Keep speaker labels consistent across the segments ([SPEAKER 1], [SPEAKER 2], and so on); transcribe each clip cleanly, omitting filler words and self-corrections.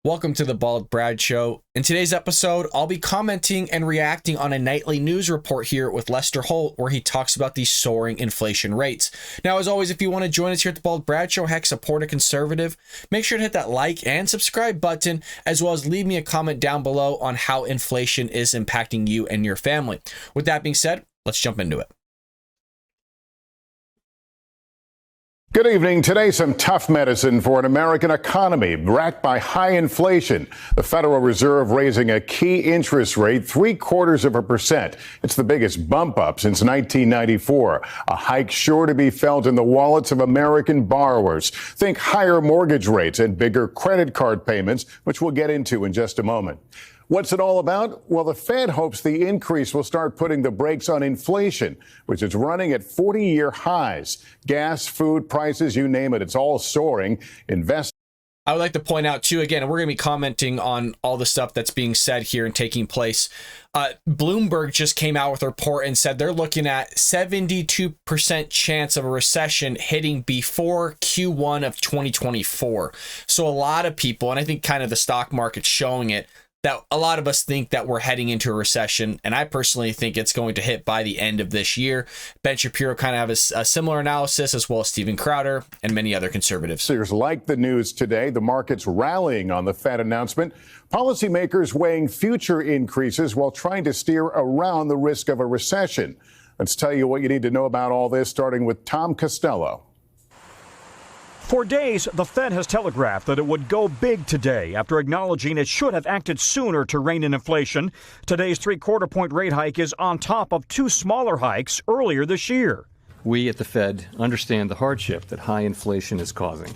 [SPEAKER 1] Welcome to the Bald Brad Show. In today's episode, I'll be commenting and reacting on a nightly news report here with Lester Holt, where he talks about these soaring inflation rates. Now, as always, if you want to join us here at the Bald Brad Show, heck, support a conservative, make sure to hit that like and subscribe button, as well as leave me a comment down below on how inflation is impacting you and your family. With that being said, let's jump into it.
[SPEAKER 2] Good evening. Today, some tough medicine for an American economy racked by high inflation. The Federal Reserve raising a key interest rate 0.75%. It's the biggest bump up since 1994. A hike sure to be felt in the wallets of American borrowers. Think higher mortgage rates and bigger credit card payments, which we'll get into in just a moment. What's it all about? Well, the Fed hopes the increase will start putting the brakes on inflation, which is running at 40-year highs. Gas, food prices, you name it, it's all soaring.
[SPEAKER 1] I would like to point out, too, again, we're going to be commenting on all the stuff that's being said here and taking place. Bloomberg just came out with a report and said they're looking at 72% chance of a recession hitting before Q1 of 2024. So a lot of people, and I think kind of the stock market's showing it, that a lot of us think that we're heading into a recession, and I personally think it's going to hit by the end of this year. Ben Shapiro kind of have a similar analysis, as well as Steven Crowder and many other conservatives.
[SPEAKER 2] Like the news today, the market's rallying on the Fed announcement. Policymakers weighing future increases while trying to steer around the risk of a recession. Let's tell you what you need to know about all this, starting with Tom Costello.
[SPEAKER 3] For days, the Fed has telegraphed that it would go big today after acknowledging it should have acted sooner to rein in inflation. Today's 0.75 point rate hike is on top of two smaller hikes earlier this year.
[SPEAKER 4] We at the Fed understand the hardship that high inflation is causing.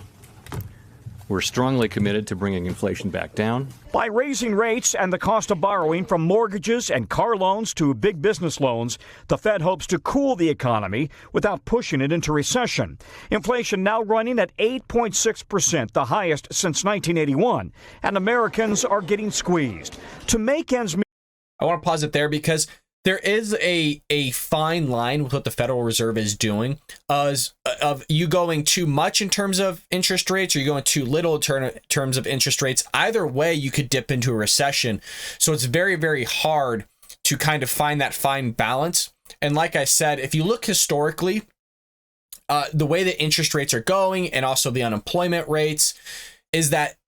[SPEAKER 4] We're strongly committed to bringing inflation back down.
[SPEAKER 3] By raising rates and the cost of borrowing from mortgages and car loans to big business loans, the Fed hopes to cool the economy without pushing it into recession. Inflation now running at 8.6%, the highest since 1981, and Americans are getting squeezed. To make ends meet.
[SPEAKER 1] I want to pause it there because there is a fine line with what the Federal Reserve is doing of you going too much in terms of interest rates or you going too little in terms of interest rates. Either way, you could dip into a recession. So it's very, very hard to kind of find that fine balance. And like I said, if you look historically, the way that interest rates are going and also the unemployment rates is that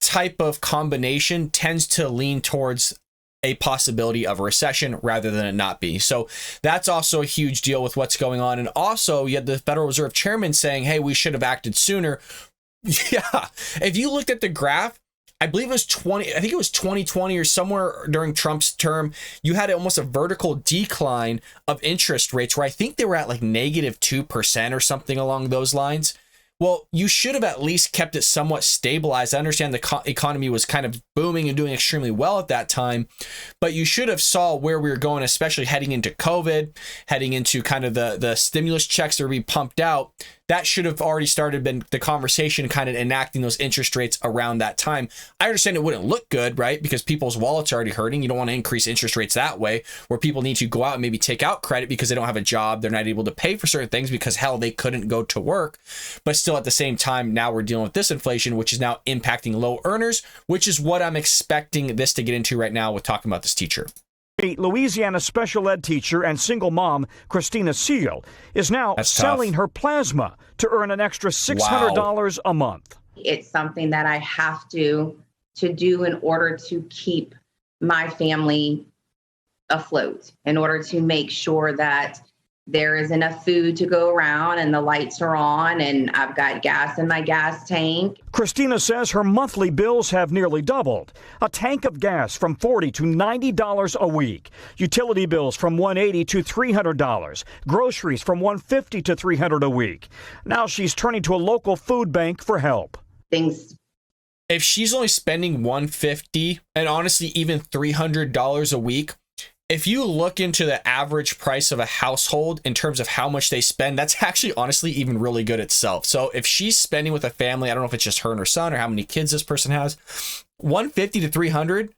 [SPEAKER 1] type of combination tends to lean towards a possibility of a recession rather than it not be. So that's also a huge deal with what's going on. And also you had the Federal Reserve chairman saying, hey, we should have acted sooner. Yeah. If you looked at the graph, I believe it was 2020 or somewhere during Trump's term, you had almost a vertical decline of interest rates where I think they were at like -2% or something along those lines. Well, you should have at least kept it somewhat stabilized. I understand the economy was kind of booming and doing extremely well at that time, but you should have saw where we were going, especially heading into COVID, heading into kind of the stimulus checks that were being pumped out. That should have already been the conversation, kind of enacting those interest rates around that time. I understand it wouldn't look good, right? Because people's wallets are already hurting. You don't want to increase interest rates that way, where people need to go out and maybe take out credit because they don't have a job. They're not able to pay for certain things because, hell, they couldn't go to work. But still, at the same time, now we're dealing with this inflation, which is now impacting low earners, which is what I'm expecting this to get into right now with talking about this teacher.
[SPEAKER 3] Louisiana special ed teacher and single mom Christina Seal is now selling her plasma to earn an extra $600 a month.
[SPEAKER 5] It's something that I have to do in order to keep my family afloat, in order to make sure that there is enough food to go around and the lights are on and I've got gas in my gas tank.
[SPEAKER 3] Christina says her monthly bills have nearly doubled. A tank of gas from $40 to $90 a week. Utility bills from $180 to $300. Groceries from $150 to $300 a week. Now she's turning to a local food bank for help.
[SPEAKER 1] If she's only spending $150 and honestly even $300 a week, if you look into the average price of a household in terms of how much they spend, that's actually honestly even really good itself. So if she's spending with a family, I don't know if it's just her and her son or how many kids this person has, $150 to $300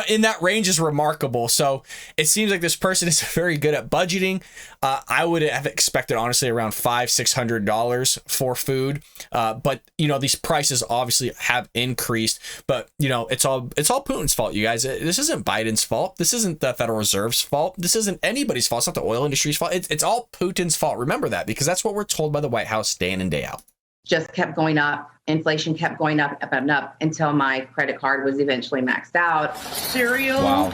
[SPEAKER 1] in that range is remarkable. So it seems like this person is very good at budgeting. I would have expected, honestly, around $500-600 for food. But these prices obviously have increased. But it's all Putin's fault, you guys. This isn't Biden's fault. This isn't the Federal Reserve's fault. This isn't anybody's fault. It's not the oil industry's fault. It's all Putin's fault. Remember that, because that's what we're told by the White House day in and day out.
[SPEAKER 5] Just kept going up. Inflation kept going up and up until my credit card was eventually maxed out.
[SPEAKER 6] Cereal.
[SPEAKER 1] Wow.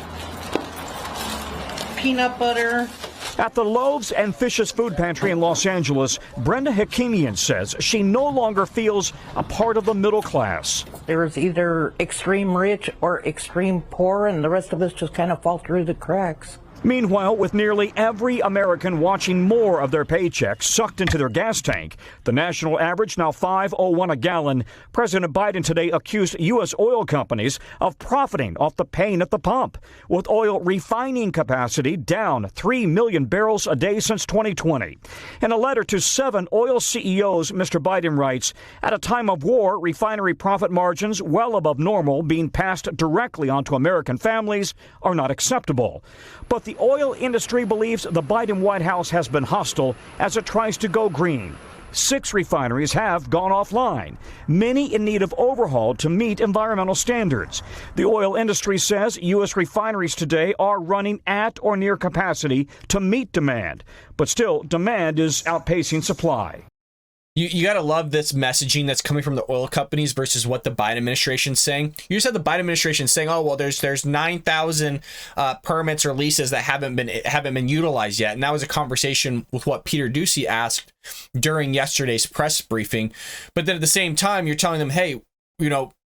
[SPEAKER 6] Peanut butter.
[SPEAKER 3] At the Loaves and Fishes food pantry in Los Angeles, Brenda Hakimian says she no longer feels a part of the middle class.
[SPEAKER 6] There's either extreme rich or extreme poor, and the rest of us just kind of fall through the cracks.
[SPEAKER 3] Meanwhile, with nearly every American watching more of their paychecks sucked into their gas tank, the national average now $5.01 a gallon, President Biden today accused U.S. oil companies of profiting off the pain at the pump, with oil refining capacity down 3 million barrels a day since 2020. In a letter to 7 oil CEOs, Mr. Biden writes, at a time of war, refinery profit margins well above normal being passed directly onto American families are not acceptable. But the oil industry believes the Biden White House has been hostile as it tries to go green. 6 refineries have gone offline, many in need of overhaul to meet environmental standards. The oil industry says U.S. refineries today are running at or near capacity to meet demand. But still, demand is outpacing supply.
[SPEAKER 1] You got to love this messaging that's coming from the oil companies versus what the Biden administration is saying. You just had the Biden administration saying, "Oh, well, there's 9,000 permits or leases that haven't been utilized yet," and that was a conversation with what Peter Doocy asked during yesterday's press briefing. But then at the same time, you're telling them, "Hey,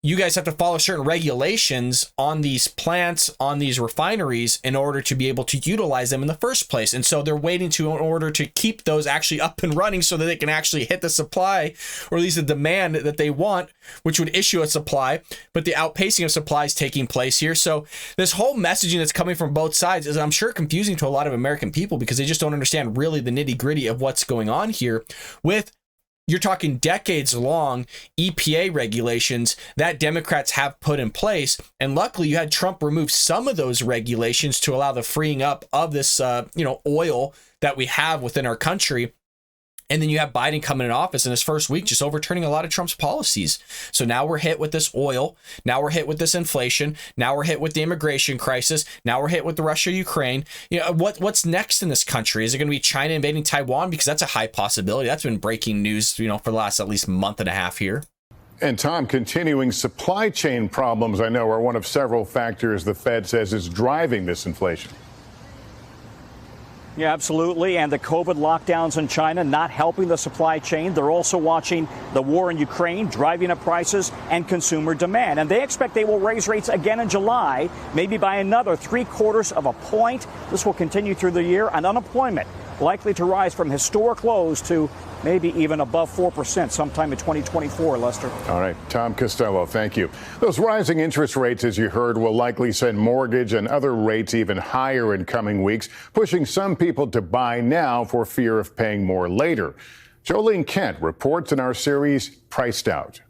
[SPEAKER 1] you guys have to follow certain regulations on these plants, on these refineries, in order to be able to utilize them in the first place." And so they're waiting in order to keep those actually up and running so that they can actually hit the supply, or at least the demand that they want, which would issue a supply. But the outpacing of supply is taking place here. So this whole messaging that's coming from both sides is, I'm sure, confusing to a lot of American people because they just don't understand really the nitty gritty of what's going on here with, you're talking decades long EPA regulations that Democrats have put in place. And luckily you had Trump remove some of those regulations to allow the freeing up of this, oil that we have within our country. And then you have Biden coming in office in his first week, just overturning a lot of Trump's policies. So now we're hit with this oil. Now we're hit with this inflation. Now we're hit with the immigration crisis. Now we're hit with the Russia-Ukraine. What's next in this country? Is it going to be China invading Taiwan? Because that's a high possibility. That's been breaking news, for the last at least month and a half here.
[SPEAKER 2] And Tom, continuing supply chain problems, I know, are one of several factors the Fed says is driving this inflation.
[SPEAKER 3] Yeah, absolutely. And the COVID lockdowns in China not helping the supply chain. They're also watching the war in Ukraine, driving up prices and consumer demand. And they expect they will raise rates again in July, maybe by another 0.75 of a point. This will continue through the year. And unemployment likely to rise from historic lows to maybe even above 4% sometime in 2024, Lester.
[SPEAKER 2] All right. Tom Costello, thank you. Those rising interest rates, as you heard, will likely send mortgage and other rates even higher in coming weeks, pushing some people to buy now for fear of paying more later. Jolene Kent reports in our series, Priced Out.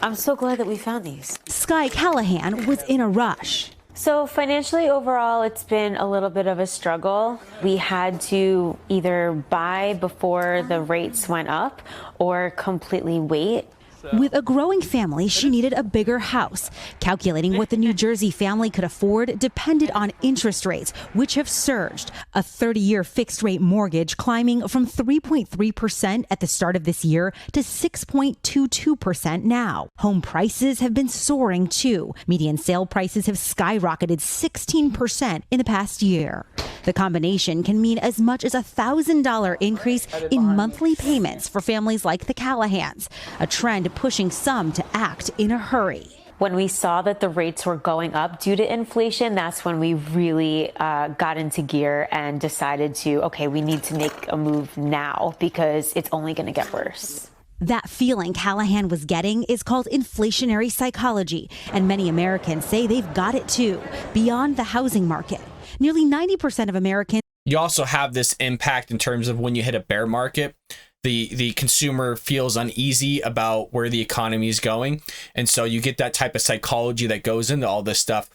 [SPEAKER 7] I'm so glad that we found these.
[SPEAKER 8] Sky Callahan was in a rush.
[SPEAKER 7] So financially, overall, it's been a little bit of a struggle. We had to either buy before the rates went up or completely wait.
[SPEAKER 8] With a growing family, she needed a bigger house. Calculating what the New Jersey family could afford depended on interest rates, which have surged. A 30-year fixed-rate mortgage climbing from 3.3% at the start of this year to 6.22% now. Home prices have been soaring, too. Median sale prices have skyrocketed 16% in the past year. The combination can mean as much as $1,000 increase in monthly payments for families like the Callahans, a trend pushing some to act in a hurry.
[SPEAKER 7] When we saw that the rates were going up due to inflation, that's when we really got into gear and decided we need to make a move now because it's only going to get worse.
[SPEAKER 8] That feeling Callahan was getting is called inflationary psychology, and many Americans say they've got it too, beyond the housing market. Nearly 90% of Americans.
[SPEAKER 1] You also have this impact in terms of when you hit a bear market. the consumer feels uneasy about where the economy is going. And so you get that type of psychology that goes into all this stuff.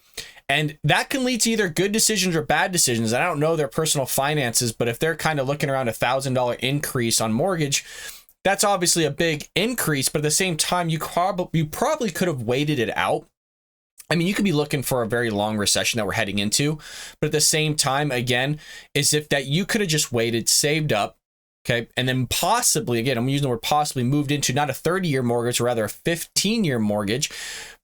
[SPEAKER 1] And that can lead to either good decisions or bad decisions. And I don't know their personal finances, but if they're kind of looking around $1,000 increase on mortgage, that's obviously a big increase. But at the same time, you probably could have waited it out. I mean, you could be looking for a very long recession that we're heading into. But at the same time, again, is if that you could have just waited, saved up, okay, and then possibly, again, I'm using the word possibly, moved into not a 30-year mortgage, or rather a 15-year mortgage.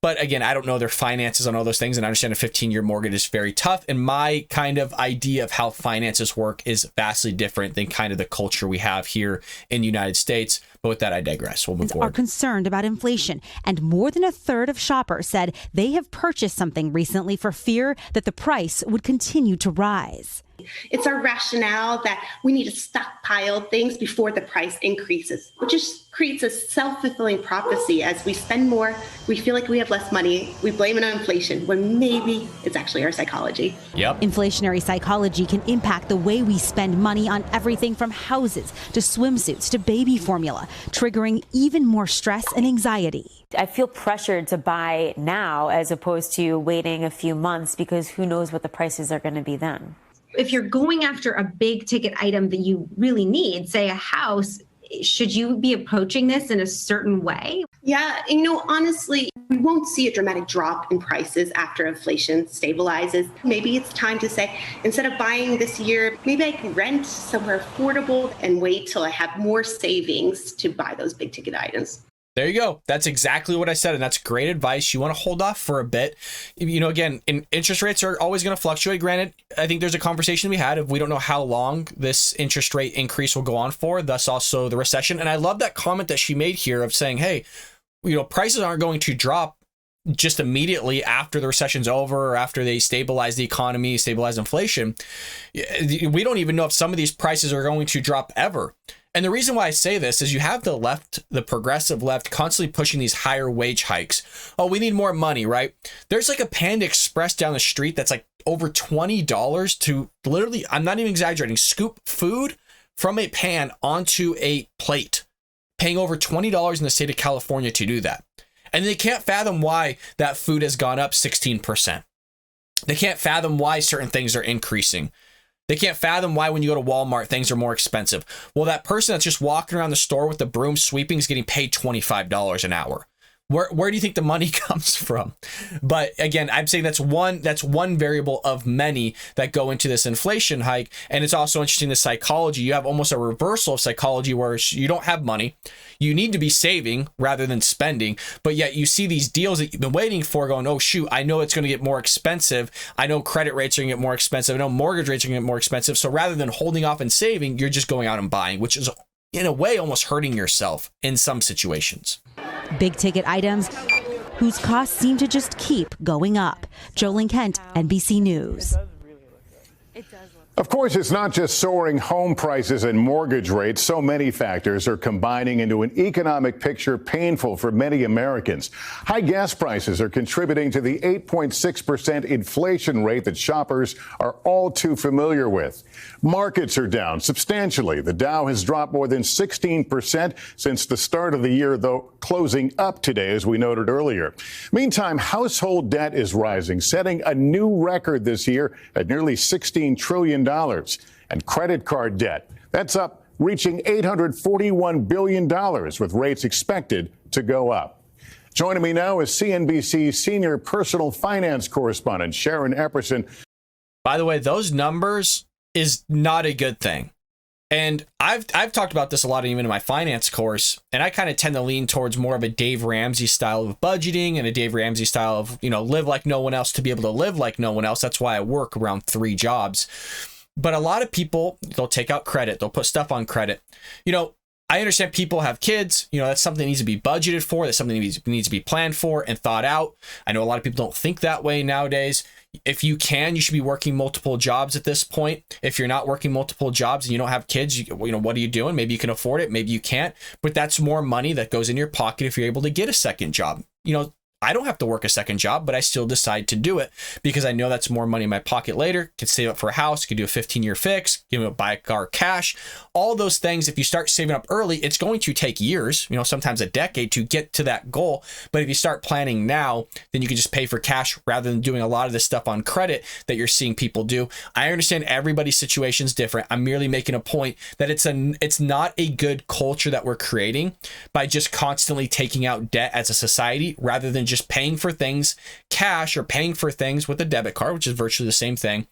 [SPEAKER 1] But again, I don't know their finances on all those things, and I understand a 15-year mortgage is very tough. And my kind of idea of how finances work is vastly different than kind of the culture we have here in the United States. But with that, I digress. We'll move forward.
[SPEAKER 8] Are concerned about inflation, and more than a third of shoppers said they have purchased something recently for fear that the price would continue to rise.
[SPEAKER 9] It's our rationale that we need to stockpile things before the price increases, which just creates a self-fulfilling prophecy. As we spend more, we feel like we have less money. We blame it on inflation when maybe it's actually our psychology.
[SPEAKER 1] Yep.
[SPEAKER 8] Inflationary psychology can impact the way we spend money on everything from houses to swimsuits to baby formula, triggering even more stress and anxiety.
[SPEAKER 7] I feel pressured to buy now as opposed to waiting a few months, because who knows what the prices are going to be then.
[SPEAKER 10] If you're going after a big ticket item that you really need, say a house, should you be approaching this in a certain way?
[SPEAKER 9] Yeah, honestly, we won't see a dramatic drop in prices after inflation stabilizes. Maybe it's time to say, instead of buying this year, maybe I can rent somewhere affordable and wait till I have more savings to buy those big ticket items.
[SPEAKER 1] There you go. That's exactly what I said. And that's great advice. You want to hold off for a bit. Again, interest rates are always going to fluctuate. Granted, I think there's a conversation we had of we don't know how long this interest rate increase will go on for, thus also the recession. And I love that comment that she made here of saying, hey, prices aren't going to drop just immediately after the recession's over or after they stabilize the economy, stabilize inflation. We don't even know if some of these prices are going to drop ever. And the reason why I say this is you have the left, the progressive left, constantly pushing these higher wage hikes. Oh, we need more money, right? There's like a Panda Express down the street that's like over $20 to literally, I'm not even exaggerating, scoop food from a pan onto a plate, paying over $20 in the state of California to do that. And they can't fathom why that food has gone up 16%. They can't fathom why certain things are increasing. They can't fathom why when you go to Walmart, things are more expensive. Well, that person that's just walking around the store with the broom sweeping is getting paid $25 an hour. Where do you think the money comes from? But again, I'm saying that's one variable of many that go into this inflation hike. And it's also interesting, the psychology. You have almost a reversal of psychology where you don't have money. You need to be saving rather than spending. But yet you see these deals that you've been waiting for going, oh, shoot, I know it's going to get more expensive. I know credit rates are going to get more expensive. I know mortgage rates are going to get more expensive. So rather than holding off and saving, you're just going out and buying, which is in a way almost hurting yourself in some situations.
[SPEAKER 8] Big ticket items whose costs seem to just keep going up. Jolene Kent, NBC News.
[SPEAKER 2] Of course, it's not just soaring home prices and mortgage rates. So many factors are combining into an economic picture painful for many Americans. High gas prices are contributing to the 8.6% inflation rate that shoppers are all too familiar with. Markets are down substantially. The Dow has dropped more than 16% since the start of the year, though closing up today, as we noted earlier. Meantime, household debt is rising, setting a new record this year at nearly $16 trillion. And credit card debt, that's up, reaching $841 billion, with rates expected to go up. Joining me now is CNBC's senior personal finance correspondent, Sharon Epperson.
[SPEAKER 1] By the way, those numbers is not a good thing. And I've talked about this a lot, even in my finance course, and I kind of tend to lean towards more of a Dave Ramsey style of budgeting and a Dave Ramsey style of, live like no one else to be able to live like no one else. That's why I work around 3 jobs. But a lot of people, they'll take out credit. They'll put stuff on credit. I understand people have kids. That's something that needs to be budgeted for. That's something that needs to be planned for and thought out. I know a lot of people don't think that way nowadays. If you can, you should be working multiple jobs at this point. If you're not working multiple jobs and you don't have kids, what are you doing? Maybe you can afford it. Maybe you can't. But that's more money that goes in your pocket if you're able to get a second job. I don't have to work a second job, but I still decide to do it because I know that's more money in my pocket later. Can save up for a house, can do a 15-year fix, buy a car cash. All those things, if you start saving up early, it's going to take years, sometimes a decade to get to that goal. But if you start planning now, then you can just pay for cash rather than doing a lot of this stuff on credit that you're seeing people do. I understand everybody's situation is different. I'm merely making a point that it's not a good culture that we're creating by just constantly taking out debt as a society rather than just paying for things cash or paying for things with a debit card, which is virtually the same thing,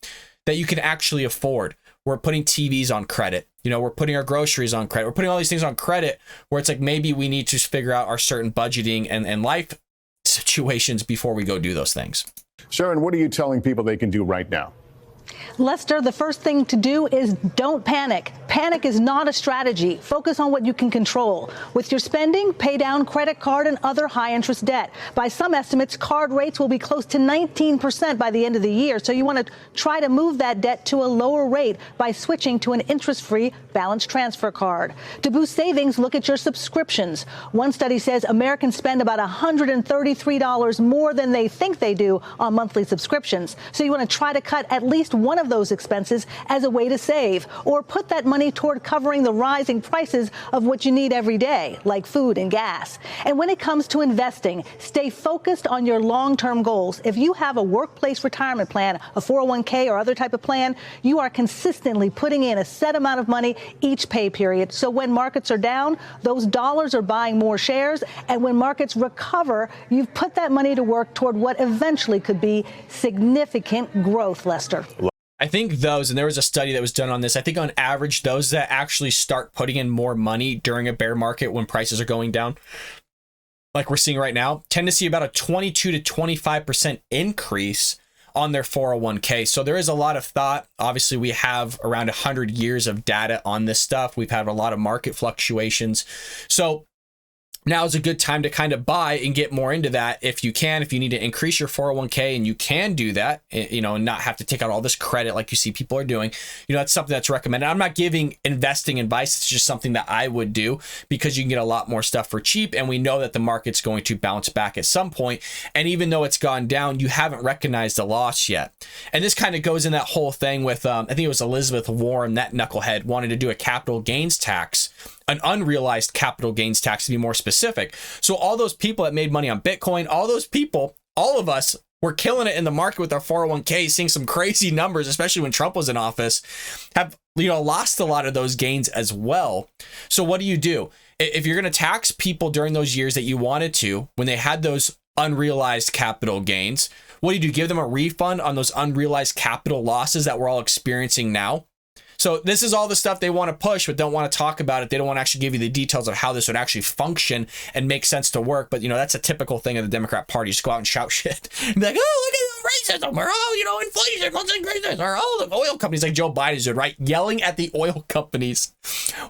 [SPEAKER 1] that you can actually afford. We're putting TVs on credit. We're putting our groceries on credit. We're putting all these things on credit where it's like maybe we need to figure out our certain budgeting and life situations before we go do those things.
[SPEAKER 2] Sharon, what are you telling people they can do right now?
[SPEAKER 11] Lester, the first thing to do is don't panic. Panic is not a strategy. Focus on what you can control. With your spending, pay down credit card and other high-interest debt. By some estimates, card rates will be close to 19% by the end of the year, so you want to try to move that debt to a lower rate by switching to an interest-free balance transfer card. To boost savings, look at your subscriptions. One study says Americans spend about $133 more than they think they do on monthly subscriptions, so you want to try to cut at least one of those expenses as a way to save, or put that money toward covering the rising prices of what you need every day, like food and gas. And when it comes to investing, stay focused on your long-term goals. If you have a workplace retirement plan, a 401k or other type of plan, you are consistently putting in a set amount of money each pay period. So when markets are down, those dollars are buying more shares. And when markets recover, you've put that money to work toward what eventually could be significant growth, Lester.
[SPEAKER 1] I think those, and there was a study that was done on this, I think on average, those that actually start putting in more money during a bear market when prices are going down, like we're seeing right now, tend to see about a 22 to 25% increase on their 401k. So there is a lot of thought. Obviously, we have around 100 years of data on this stuff. We've had a lot of market fluctuations. So now is a good time to kind of buy and get more into that if you can. If you need to increase your 401k, and you can do that, and not have to take out all this credit like you see people are doing, that's something that's recommended. I'm not giving investing advice. It's just something that I would do because you can get a lot more stuff for cheap. And we know that the market's going to bounce back at some point. And even though it's gone down, you haven't recognized the loss yet. And this kind of goes in that whole thing with, I think it was Elizabeth Warren, that knucklehead, wanted to do a capital gains tax, an unrealized capital gains tax to be more specific. So all those people that made money on Bitcoin, all those people, all of us were killing it in the market with our 401k, seeing some crazy numbers, especially when Trump was in office, have lost a lot of those gains as well. So what do? If you're going to tax people during those years that you wanted to, when they had those unrealized capital gains, what do? Give them a refund on those unrealized capital losses that we're all experiencing now? So this is all the stuff they want to push, but don't want to talk about it. They don't want to actually give you the details of how this would actually function and make sense to work. But, that's a typical thing of the Democrat Party. Just go out and shout shit. And be like, oh, look at the racism, or, oh, inflation, let's increase this, or, oh, the oil companies, like Joe Biden's doing, right? Yelling at the oil companies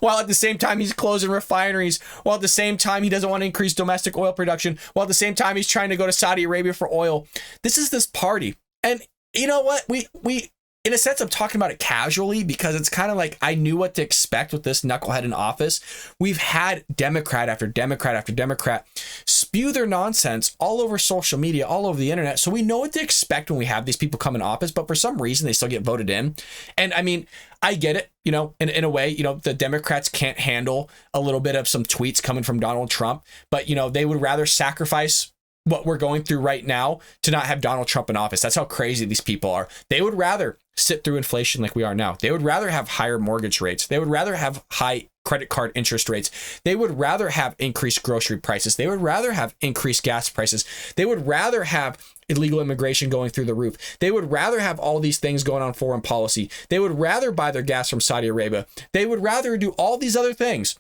[SPEAKER 1] while at the same time he's closing refineries, while at the same time he doesn't want to increase domestic oil production, while at the same time he's trying to go to Saudi Arabia for oil. This is this party. And you know what? We in a sense, I'm talking about it casually because it's kind of like I knew what to expect with this knucklehead in office. We've had Democrat after Democrat after Democrat spew their nonsense all over social media, all over the internet. So we know what to expect when we have these people come in office, but for some reason they still get voted in. And I mean, I get it, in a way, the Democrats can't handle a little bit of some tweets coming from Donald Trump, but, they would rather sacrifice what we're going through right now to not have Donald Trump in office. That's how crazy these people are. They would rather sit through inflation like we are now. They would rather have higher mortgage rates. They would rather have high credit card interest rates. They would rather have increased grocery prices. They would rather have increased gas prices. They would rather have illegal immigration going through the roof. They would rather have all these things going on foreign policy. They would rather buy their gas from Saudi Arabia. They would rather do all these other things.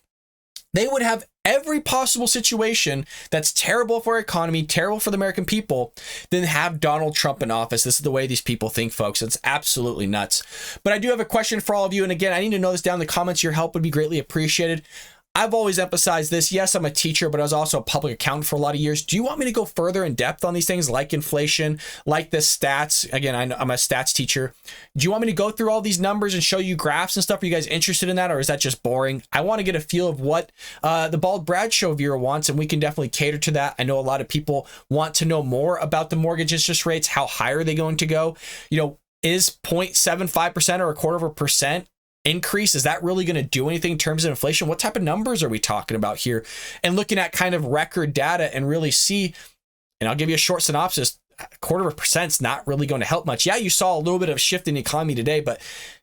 [SPEAKER 1] They would have every possible situation that's terrible for our economy, terrible for the American people, than have Donald Trump in office. This is the way these people think, folks. It's absolutely nuts. But I do have a question for all of you. And again, I need to know this down in the comments. Your help would be greatly appreciated. I've always emphasized this. Yes, I'm a teacher, but I was also a public accountant for a lot of years. Do you want me to go further in depth on these things like inflation, like the stats? Again, I'm a stats teacher. Do you want me to go through all these numbers and show you graphs and stuff? Are you guys interested in that, or is that just boring? I want to get a feel of what the Bald Bradshaw viewer wants, and we can definitely cater to that. I know a lot of people want to know more about the mortgage interest rates. How high are they going to go? Is 0.75% or 1/4% increase, is that really going to do anything in terms of inflation? What type of numbers are we talking about here? And looking at kind of record data and really see, and I'll give you a short synopsis, 1/4% is not really going to help much. Yeah, you saw a little bit of shift in the economy today, but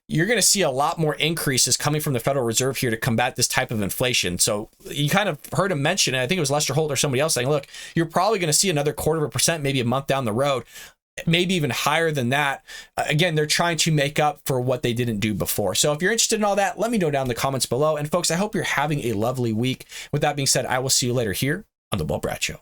[SPEAKER 1] you're going to see a lot more increases coming from the Federal Reserve here to combat this type of inflation. So you kind of heard him mention, and I think it was Lester Holt or somebody else saying, look, you're probably going to see another 1/4%, maybe a month down the road, maybe even higher than that. Again, they're trying to make up for what they didn't do before. So if you're interested in all that, let me know down in the comments below. And folks, I hope you're having a lovely week. With that being said, I will see you later here on The Bald Bradshaw.